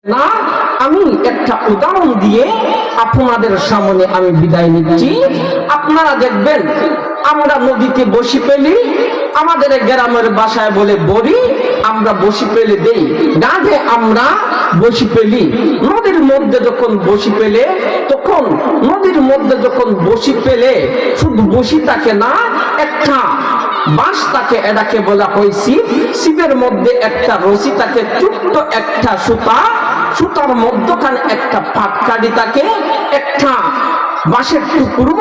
না, আমি একটা উদাহরণ দিয়ে আপনাদের সামনে আমি বিদায় নিচ্ছি। আপনারা দেখবেন আমরা নদীতে বসি পেলি, আমাদের গ্রামের বাসায় বলে বড়ি, আমরা বসি পেলে দেই গাঁধে, আমরা বসি পেলি। নদীর মধ্যে যখন বসি পেলে, তখন নদীর মধ্যে যখন বসি পেলে শুধু বসি থাকে না, একটা বাঁশ তাকে, এটাকে বলা হয় শিব। শিবের মধ্যে একটা রশি থাকে, ছোট্ট একটা সুতা, সুতার মধ্যখানে একটা পাটকাঠি থাকে, একটা বাঁশের টুকরো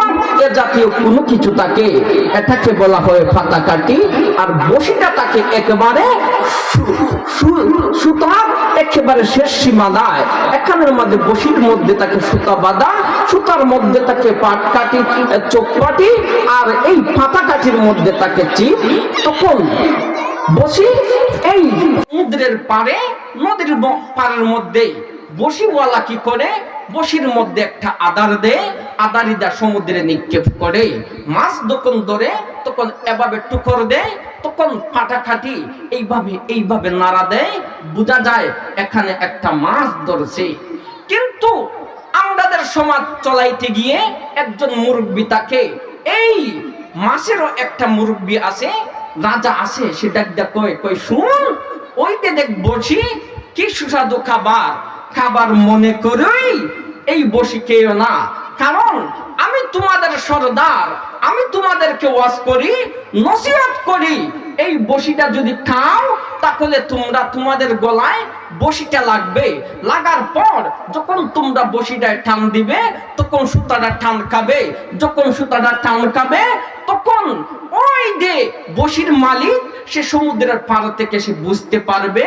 এ জাতীয় কোনো কিছু থাকে, এটাকে বলা হয় পাতাকাঠি। আর বসিটা থাকে একেবারে সুতা, একেবারে শেষ সীমানায়। এখানের মধ্যে বসির মধ্যে থাকে সুতা বাঁধা, সুতার মধ্যে থাকে পাটকাঠি, চোখপাটি, আর এই পাতাকাঠির মধ্যে থাকে চিপ। তখন বসি এই সমুদ্রের পাড়ে, নদীর পাড়ের মধ্যে বসিওয়ালা কি করে, বসির মধ্যে একটা আদার দেয়, আদারিদা সমুদ্রে নিক্ষেপ করে। মাছ যখন ধরে তখন এভাবে টুকর দেয়, তখন ফাটাখাটি এইভাবে নাড়া দেয়, বোঝা যায় এখানে একটা মাছ ধরছে। কিন্তু আমাদের সমাজ চলাইতে গিয়ে একজন মুরব্বী থাকে, এই মাছেরও একটা মুরব্বী আছে, রাজা আছে, সে ডাক কই শুন, ওইতে দেখ বসি কি সুস্বাদু খাবার, খাবার মনে করেই এই বসি খেও না, কারণ আমি তোমাদের সরদার, আমি তোমাদেরকে ওয়াজ করি, নসিহত করি। এই বসিটা যদি খাও তাহলে তোমরা, তোমাদের গলায় বসিটা লাগবে, লাগার পর যখন তোমরা বসিটায় টান দিবে তখন সুতাটা টান খাবে, যখন সুতাটা টান খাবে তখন ওই যে বসির মালিক সে সমুদ্রের পার থেকে সে বুঝতে পারবে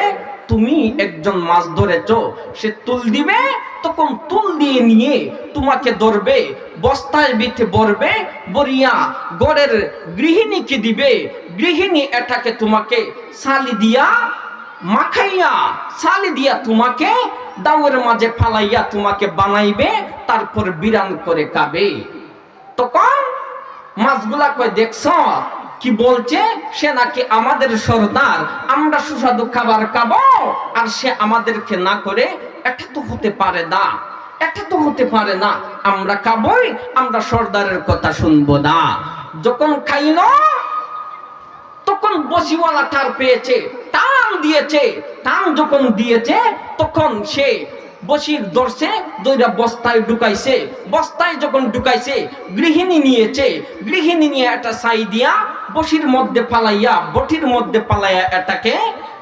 তুমি একজন মাছ ধরেছো, সে তুল দিবে, তখন তুল দিয়ে নিয়ে তোমাকে ধরবে, বস্তায় বিতে ভরবে, বরিয়া গড়ের গৃহিণীকে দিবে, গৃহিণী এটাকে তোমাকে সালি দিয়া মাখাইয়া, সালি দিয়া তোমাকে দাওয়ের মাঝে ফালাইয়া তোমাকে বানাইবে, তারপর বিরান করে খাবে। তখন মাছগুলা কয় দেখছ কি বলছে, সে নাকি আমাদের সরদার, আমরা সুস্বাদু খাবার খাবো আর সে আমাদেরকে না করে, এটা তো হতে পারে না, এটা তো হতে পারে না, আমরা খাবোই, আমরা সরদারের কথা শুনবো না। যখন খাইল তখন বসিওয়ালা টার পেয়েছে, টান দিয়েছে, টান যখন দিয়েছে তখন সে বসির ধরছে, দইরা বস্তায় ঢুকাইছে, বস্তায় যখন ঢুকাইছে গৃহিণী নিয়েছে, গৃহিণী নিয়ে একটা ছাই দিয়া বসির মধ্যে পালাইয়া, বটির মধ্যে পালাইয়া এটাকে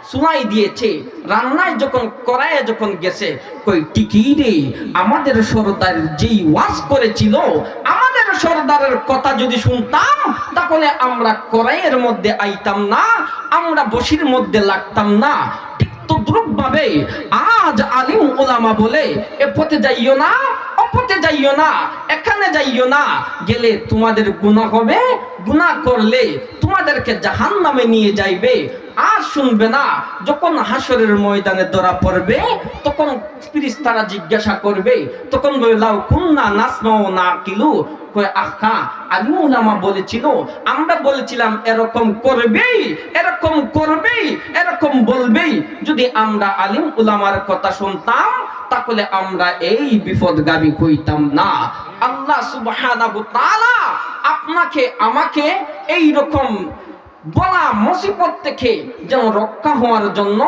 সুনাই দিয়েছে। রান্নায় যখন করায় যখন গেছে, কই টিকি রে, আমাদের সরদার যেই ওয়াজ করেছিল, আমাদের সরদারের কথা যদি শুনতাম তাহলে আমরা কড়াইয়ের মধ্যে আইতাম না, আমরা বসির মধ্যে লাগতাম না। ঠিক তদ্রুপ ভাবে আজ আলিম ওলামা বলে এ পথে যাইও না, অপথে যাইও না, এখানে যাইও না, গেলে তোমাদের গুনাহ হবে, গুনাহ করলে তোমাদেরকে জাহান্নামে নিয়ে যাইবে। আর শুনবে না, যখন হাসরের ময়দানে ধরা পড়বে তখন ফেরেশতারা জিজ্ঞাসা করবে, তখন বলে লাউ কুন্না নাসমাউ নাকিলু, কয় আহা আলিম ওলামা বলেছিল, আমরা বলেছিলাম এরকম করবেই, এরকম করবেই, এরকম বলবেই। যদি আমরা আলিম ওলামার কথা শুনতাম তাহলে আমরা এই বিপদগামী হইতাম না। আল্লাহ সুবহানাহু ওয়া তাআলা আপনাকে আমাকে এই রকম বলা মুসিবত থেকে যেন রক্ষা হওয়ার জন্য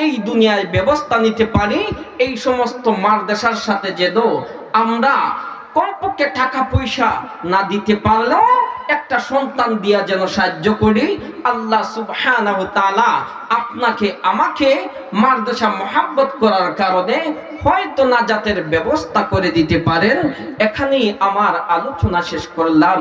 এই দুনিয়ায় ব্যবস্থা নিতে পারি। এই সমস্ত মারদেশার সাথে যেন আমরা কমপক্ষে টাকা পয়সা না দিতে পারলেও একটা সন্তান দিয়া যেন সাহায্য করি। আল্লাহ সুবহানাহু ওয়া তাআলা আপনাকে আমাকে মারদেশা মহব্বত করার কারণে হয়তো নাজাতের ব্যবস্থা করে দিতে পারেন। এখানেই আমার আলোচনা শেষ করলাম।